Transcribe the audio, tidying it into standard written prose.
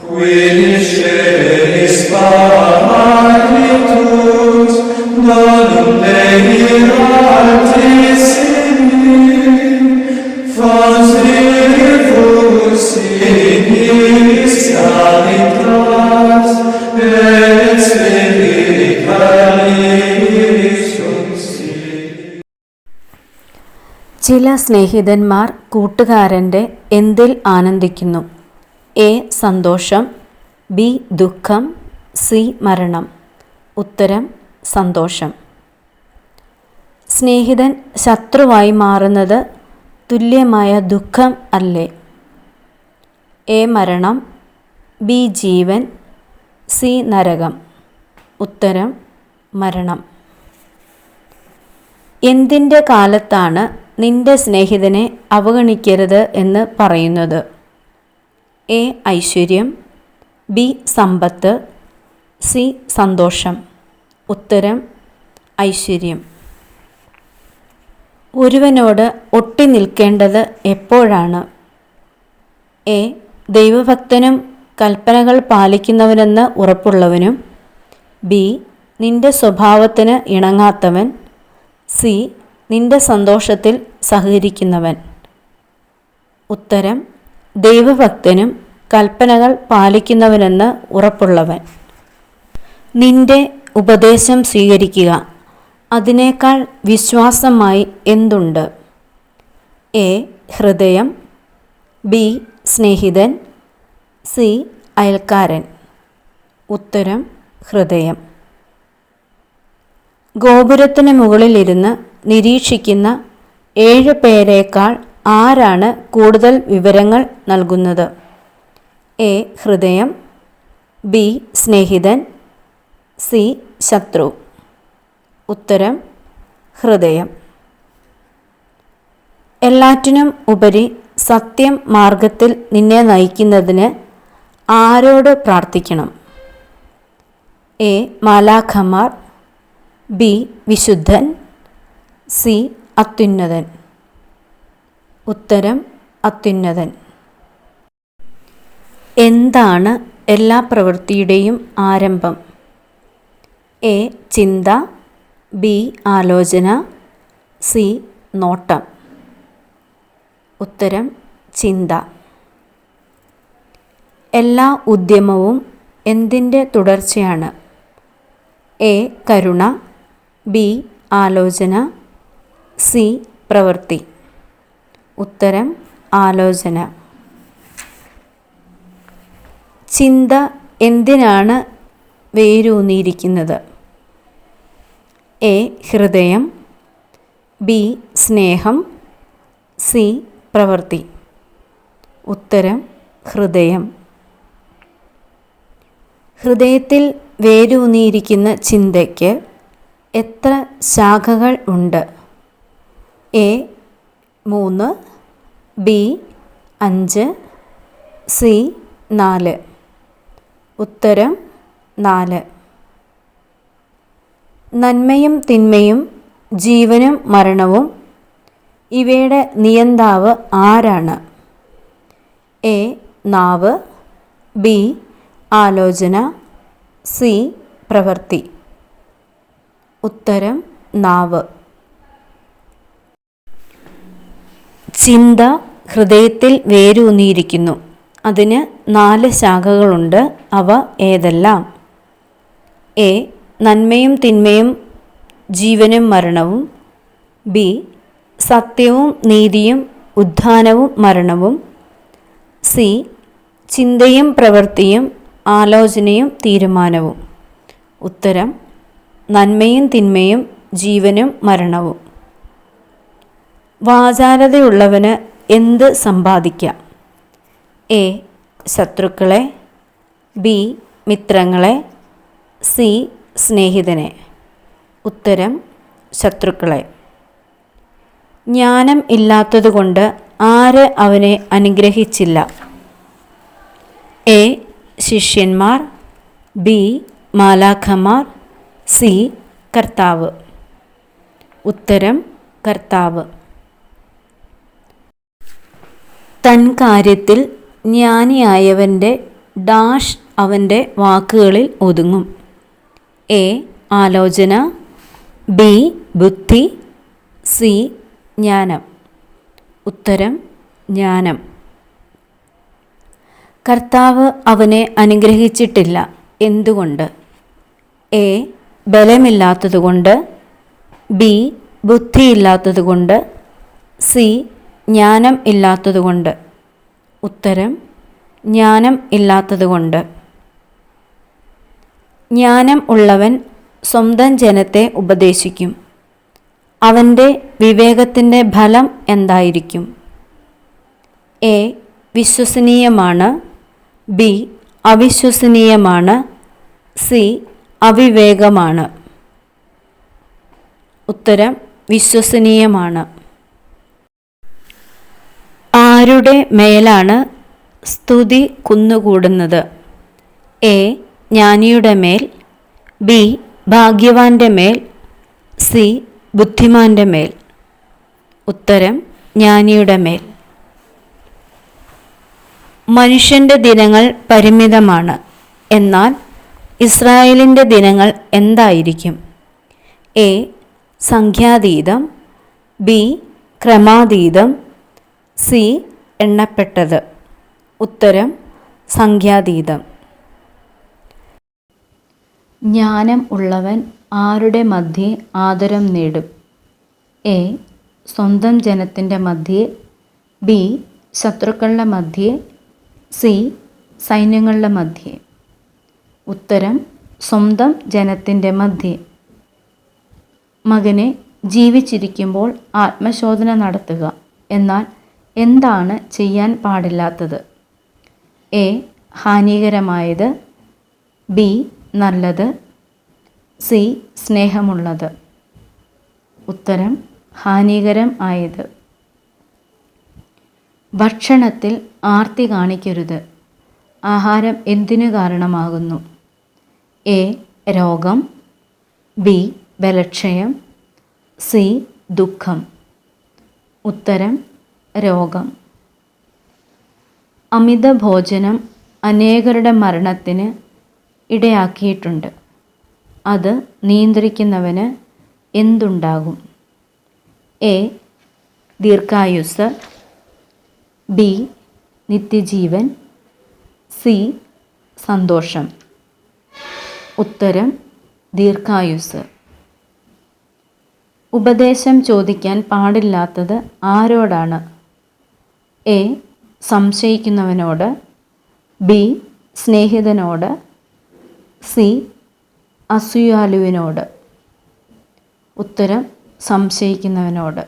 Quidisceris Spiritus, donum Dei altissimi, faciribus signis caritas, et spiri caritis uncti. ചില സ്നേഹിതന്മാർ കൂട്ടുകാരൻ്റെ എന്തിൽ ആനന്ദിക്കുന്നു? A. സന്തോഷം, B. ദുഃഖം, സി. മരണം. ഉത്തരം സന്തോഷം. സ്നേഹിതൻ ശത്രുവായി മാറുന്നത് തുല്യമായ ദുഃഖം അല്ലേ? എ. മരണം, ബി. ജീവൻ, സി. നരകം. ഉത്തരം മരണം. എന്തിൻ്റെ കാലത്താണ് നിന്റെ സ്നേഹിതനെ അവഗണിക്കരുത് എന്ന് പറയുന്നത്? എ. ഐശ്വര്യം, ബി. സമ്പത്ത്, സി. സന്തോഷം. ഉത്തരം ഐശ്വര്യം. ഒരുവനോട് ഒട്ടി നിൽക്കേണ്ടത് എപ്പോഴാണ്? എ. ദൈവഭക്തനും കൽപ്പനകൾ പാലിക്കുന്നവനെന്ന് ഉറപ്പുള്ളവനും, ബി. നിന്റെ സ്വഭാവത്തിന് ഇണങ്ങാത്തവൻ, സി. നിന്റെ സന്തോഷത്തിൽ സഹകരിക്കുന്നവൻ. ഉത്തരം ദൈവഭക്തനും കൽപ്പനകൾ പാലിക്കുന്നവനെന്ന് ഉറപ്പുള്ളവൻ. നിന്റെ ഉപദേശം സ്വീകരിക്കുക, അതിനേക്കാൾ വിശ്വാസമായി എന്തുണ്ട്? എ. ഹൃദയം, ബി. സ്നേഹിതൻ, സി. അയൽക്കാരൻ. ഉത്തരം ഹൃദയം. ഗോപുരത്തിന് മുകളിലിരുന്ന് നിരീക്ഷിക്കുന്ന 7 പേരേക്കാൾ ആരാണ് കൂടുതൽ വിവരങ്ങൾ നൽകുന്നത്? എ. ഹൃദയം, ബി. സ്നേഹിതൻ, സി. ശത്രു. ഉത്തരം ഹൃദയം. എല്ലാറ്റിനും ഉപരി സത്യം മാർഗത്തിൽ നിന്നെ നയിക്കുന്നതിന് ആരോട് പ്രാർത്ഥിക്കണം? എ. മാലാഖമാർ, ബി. വിശുദ്ധൻ, സി. അത്യുന്നതൻ. ഉത്തരം അത്യുന്നതൻ. എന്താണ് എല്ലാ പ്രവൃത്തിയുടെയും ആരംഭം? എ. ചിന്ത, ബി. ആലോചന, സി. നോട്ടം. ഉത്തരം ചിന്ത. എല്ലാ ഉദ്യമവും എന്തിൻ്റെ തുടർച്ചയാണ്? എ. Karuna, B. ആലോചന, സി. പ്രവൃത്തി. ഉത്തരം ആലോചന. ചിന്ത എന്തിനാണ് വേരൂന്നിയിരിക്കുന്നത്? എ. ഹൃദയം, ബി. സ്നേഹം, സി. പ്രവൃത്തി. ഉത്തരം ഹൃദയം. ഹൃദയത്തിൽ വേരൂന്നിയിരിക്കുന്ന ചിന്തയ്ക്ക് എത്ര ശാഖകൾ ഉണ്ട്? എ. 3, ബി. 5, സി. 4. ഉത്തരം 4. നന്മയും തിന്മയും ജീവനും മരണവും ഇവയുടെ നിയന്താവ് ആരാണ്? എ. നാവ്, ബി. ആലോചന, സി. പ്രവൃത്തി. ഉത്തരം നാവ്. ചിന്ത ഹൃദയത്തിൽ വേരൂന്നിയിരിക്കുന്നു. അതിന് 4 ശാഖകളുണ്ട്. അവ ഏതെല്ലാം? എ. നന്മയും തിന്മയും ജീവനും മരണവും, ബി. സത്യവും നീതിയും ഉത്ഥാനവും മരണവും, സി. ചിന്തയും പ്രവൃത്തിയും ആലോചനയും തീരുമാനവും. ഉത്തരം നന്മയും തിന്മയും ജീവനും മരണവും. വാചാലതയുള്ളവന് എന്ത് സമ്പാദിക്കാം? എ. ശത്രുക്കളെ, ബി. മിത്രങ്ങളെ, സി. സ്നേഹിതനെ. ഉത്തരം ശത്രുക്കളെ. ജ്ഞാനം ഇല്ലാത്തതുകൊണ്ട് ആര് അവനെ അനുഗ്രഹിച്ചില്ല? എ. ശിഷ്യന്മാർ, ബി. മാലാഖമാർ, സി. കർത്താവ്. ഉത്തരം കർത്താവ്. തൻ കാര്യത്തിൽ ജ്ഞാനിയായവൻ്റെ ഡാഷ് അവൻ്റെ വാക്കുകളിൽ ഒതുങ്ങും. എ. ആലോചന, ബി. ബുദ്ധി, സി. ജ്ഞാനം. ഉത്തരം ജ്ഞാനം. കർത്താവ് അവനെ അനുഗ്രഹിച്ചിട്ടില്ല. എന്തുകൊണ്ട്? എ. ബലമില്ലാത്തതുകൊണ്ട്, ബി. ബുദ്ധിയില്ലാത്തതുകൊണ്ട്, സി. ജ്ഞാനം ഇല്ലാത്തതുകൊണ്ട്. ഉത്തരം ജ്ഞാനം ഇല്ലാത്തതുകൊണ്ട്. ജ്ഞാനം ഉള്ളവൻ സ്വന്തം ജനത്തെ ഉപദേശിക്കും. അവൻ്റെ വിവേകത്തിൻ്റെ ഫലം എന്തായിരിക്കും? എ. വിശ്വസനീയമാണ്, ബി. അവിശ്വസനീയമാണ്, സി. അവിവേകമാണ്. ഉത്തരം വിശ്വസനീയമാണ്. ആരുടെ മേലാണ് സ്തുതി കുന്നുകൂടുന്നത്? എ. ജ്ഞാനിയുടെ മേൽ, ബി. ഭാഗ്യവാന്റെ മേൽ, സി. ബുദ്ധിമാന്റെ മേൽ. ഉത്തരം ജ്ഞാനിയുടെ മേൽ. മനുഷ്യൻ്റെ ദിനങ്ങൾ പരിമിതമാണ്, എന്നാൽ ഇസ്രായേലിൻ്റെ ദിനങ്ങൾ എന്തായിരിക്കും? എ. സംഖ്യാതീതം, ബി. ക്രമാതീതം, സി. എണ്ണപ്പെട്ടത്. ഉത്തരം സംഖ്യാതീതം. ജ്ഞാനം ഉള്ളവൻ ആരുടെ മധ്യേ ആദരം നേടും? എ. സ്വന്തം ജനത്തിൻ്റെ മധ്യേ, ബി. ശത്രുക്കളുടെ മധ്യേ, സി. സൈന്യങ്ങളുടെ മധ്യേ. ഉത്തരം സ്വന്തം ജനത്തിൻ്റെ മധ്യേ. മകനെ, ജീവിച്ചിരിക്കുമ്പോൾ ആത്മശോധന നടത്തുക. എന്നാൽ എന്താണ് ചെയ്യാൻ പാടില്ലാത്തത്? എ. ഹാനികരമായത്, ബി. നല്ലത്, സി. സ്നേഹമുള്ളത്. ഉത്തരം ഹാനികരം ആയത്. ഭക്ഷണത്തിൽ ആർത്തി കാണിക്കരുത്. ആഹാരം എന്തിനു കാരണമാകുന്നു? എ. രോഗം, ബി. ബലക്ഷയം, സി. ദുഃഖം. ഉത്തരം രോഗം. അമിത ഭോജനം അനേകരുടെ മരണത്തിന് ഇടയാക്കിയിട്ടുണ്ട്. അത് നിയന്ത്രിക്കുന്നവന് എന്തുണ്ടാകും? എ. ദീർഘായുസ്സ്, ബി. നിത്യജീവൻ, സി. സന്തോഷം. ഉത്തരം ദീർഘായുസ്സ്. ഉപദേശം ചോദിക്കാൻ പാടില്ലാത്തത് ആരോടാണ്? എ. സംശയിക്കുന്നവനോട്, ബി. സ്നേഹിതനോട്, സി. അസൂയാലുവിനോട്. ഉത്തരം സംശയിക്കുന്നവനോട്.